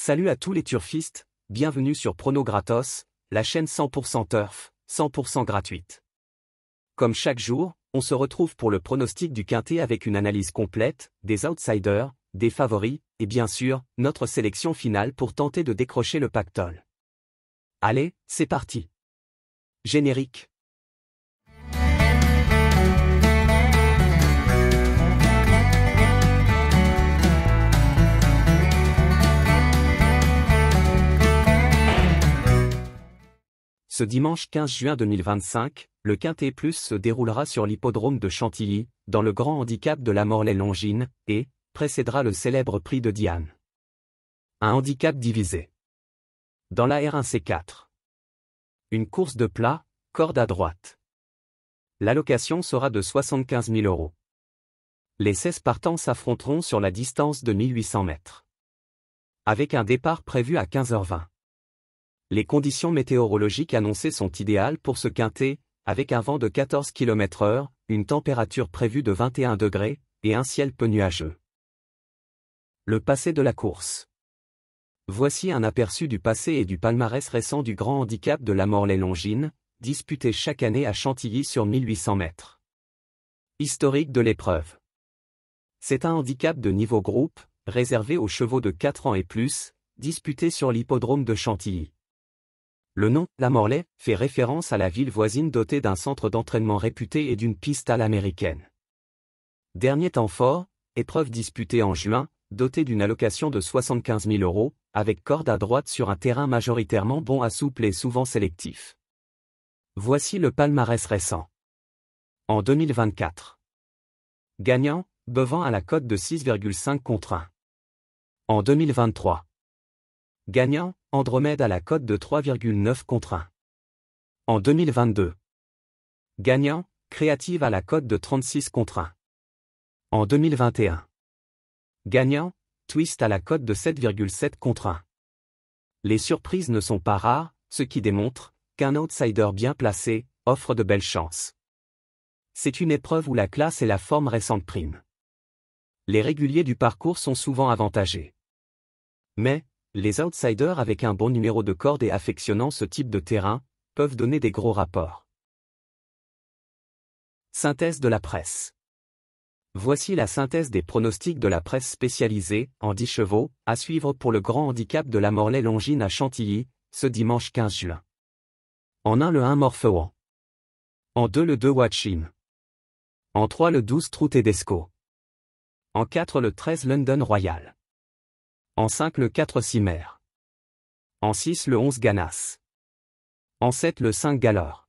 Salut à tous les turfistes, bienvenue sur Prono Gratos, la chaîne 100% turf, 100% gratuite. Comme chaque jour, on se retrouve pour le pronostic du quintet avec une analyse complète, des outsiders, des favoris, et bien sûr, notre sélection finale pour tenter de décrocher le pactole. Allez, c'est parti. Générique. Ce dimanche 15 juin 2025, le Quintet Plus se déroulera sur l'hippodrome de Chantilly, dans le grand handicap de la Morlaix-Longines, et précédera le célèbre prix de Diane. Un handicap divisé. Dans la R1C4. Une course de plat, corde à droite. L'allocation sera de 75 000 €. Les 16 partants s'affronteront sur la distance de 1800 mètres. Avec un départ prévu à 15h20. Les conditions météorologiques annoncées sont idéales pour ce quintet, avec un vent de 14 km/h, une température prévue de 21 degrés, et un ciel peu nuageux. Le passé de la course. Voici un aperçu du passé et du palmarès récent du grand handicap de la Morlaix-Longines, disputé chaque année à Chantilly sur 1800 mètres. Historique de l'épreuve. C'est un handicap de niveau groupe, réservé aux chevaux de 4 ans et plus, disputé sur l'hippodrome de Chantilly. Le nom, la Morlaix, fait référence à la ville voisine dotée d'un centre d'entraînement réputé et d'une piste à l'américaine. Dernier temps fort, épreuve disputée en juin, dotée d'une allocation de 75 000 €, avec corde à droite sur un terrain majoritairement bon à souple et souvent sélectif. Voici le palmarès récent. En 2024. Gagnant, Bevan à la cote de 6,5 contre 1. En 2023. Gagnant, Andromède à la cote de 3,9 contre 1. En 2022. Gagnant, Créative à la cote de 36 contre 1. En 2021. Gagnant, Twist à la cote de 7,7 contre 1. Les surprises ne sont pas rares, ce qui démontre qu'un outsider bien placé offre de belles chances. C'est une épreuve où la classe et la forme récente priment. Les réguliers du parcours sont souvent avantagés. Mais, les outsiders avec un bon numéro de corde et affectionnant ce type de terrain, peuvent donner des gros rapports. Synthèse de la presse. Voici la synthèse des pronostics de la presse spécialisée, en 10 chevaux, à suivre pour le grand handicap de la Morlaix-Longines à Chantilly, ce dimanche 15 juin. En 1 le 1 Morfeuan. En 2 le 2 Watchim. En 3 le 12 Trou Tedesco. En 4 le 13 London Royal. En 5 le 4 Cimer. En 6 le 11 Ganas. En 7 le 5 Galore.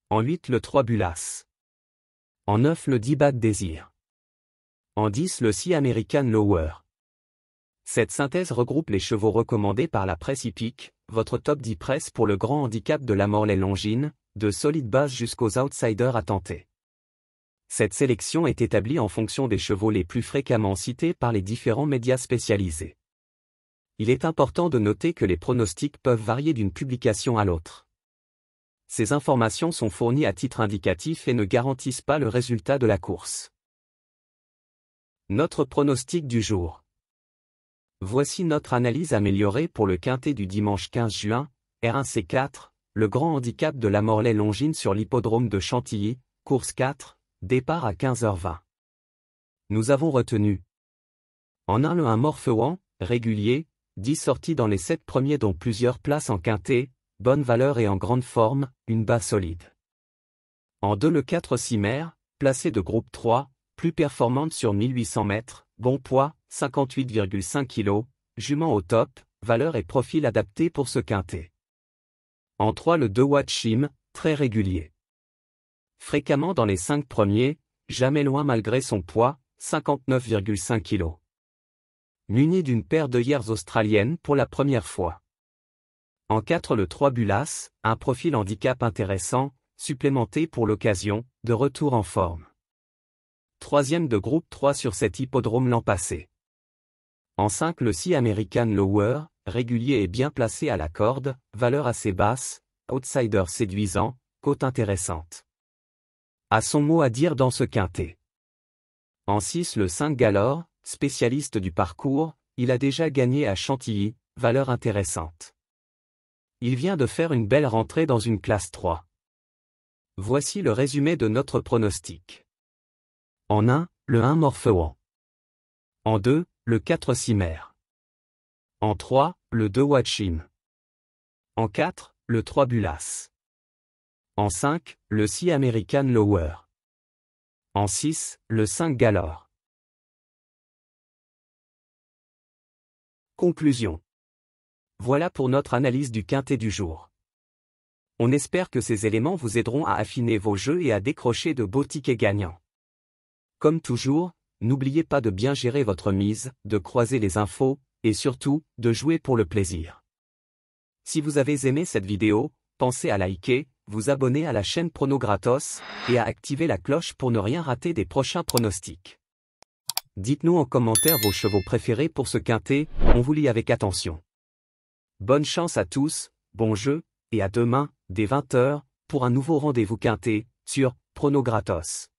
En 8 le 3 Bulas. En 9 le 10 Bad Désir. En 10 le 6 American Lower. Cette synthèse regroupe les chevaux recommandés par la presse hippique, votre top 10 presse pour le grand handicap de la Morlaix-Longines, de solides bases jusqu'aux outsiders à tenter. Cette sélection est établie en fonction des chevaux les plus fréquemment cités par les différents médias spécialisés. Il est important de noter que les pronostics peuvent varier d'une publication à l'autre. Ces informations sont fournies à titre indicatif et ne garantissent pas le résultat de la course. Notre pronostic du jour. Voici notre analyse améliorée pour le quintet du dimanche 15 juin, R1C4, le grand handicap de la Morlaix-Longines sur l'hippodrome de Chantilly, course 4. Départ à 15h20. Nous avons retenu. En 1 le 1 Morfeuan, régulier, 10 sorties dans les 7 premiers dont plusieurs places en quintet, bonne valeur et en grande forme, une base solide. En 2 le 4 Cimer, placé de groupe 3, plus performante sur 1800 mètres, bon poids, 58,5 kg, jument au top, valeur et profil adapté pour ce quintet. En 3 le 2 Watchim, très régulier. Fréquemment dans les 5 premiers, jamais loin malgré son poids, 59,5 kg. Muni d'une paire d'œillères australiennes pour la première fois. En 4 le 3 Bulas, un profil handicap intéressant, supplémenté pour l'occasion, de retour en forme. Troisième de groupe 3 sur cet hippodrome l'an passé. En 5 le 6 American Lower, régulier et bien placé à la corde, valeur assez basse, outsider séduisant, cote intéressante. A son mot à dire dans ce quintet. En 6 le 5 Galore, spécialiste du parcours, il a déjà gagné à Chantilly, valeur intéressante. Il vient de faire une belle rentrée dans une classe 3. Voici le résumé de notre pronostic. En 1, le 1 Morphewan. En 2, le 4 Cimère. En 3, le 2 Watchim. En 4, le 3 Bulas. En 5, le 6 American Lower. En 6, le 5 Galore. Conclusion. Voilà pour notre analyse du quintet du jour. On espère que ces éléments vous aideront à affiner vos jeux et à décrocher de beaux tickets gagnants. Comme toujours, n'oubliez pas de bien gérer votre mise, de croiser les infos, et surtout, de jouer pour le plaisir. Si vous avez aimé cette vidéo, pensez à liker, vous abonner à la chaîne Prono Gratos, et à activer la cloche pour ne rien rater des prochains pronostics. Dites-nous en commentaire vos chevaux préférés pour ce quintet, on vous lit avec attention. Bonne chance à tous, bon jeu, et à demain, dès 20 h, pour un nouveau rendez-vous quintet, sur Prono Gratos.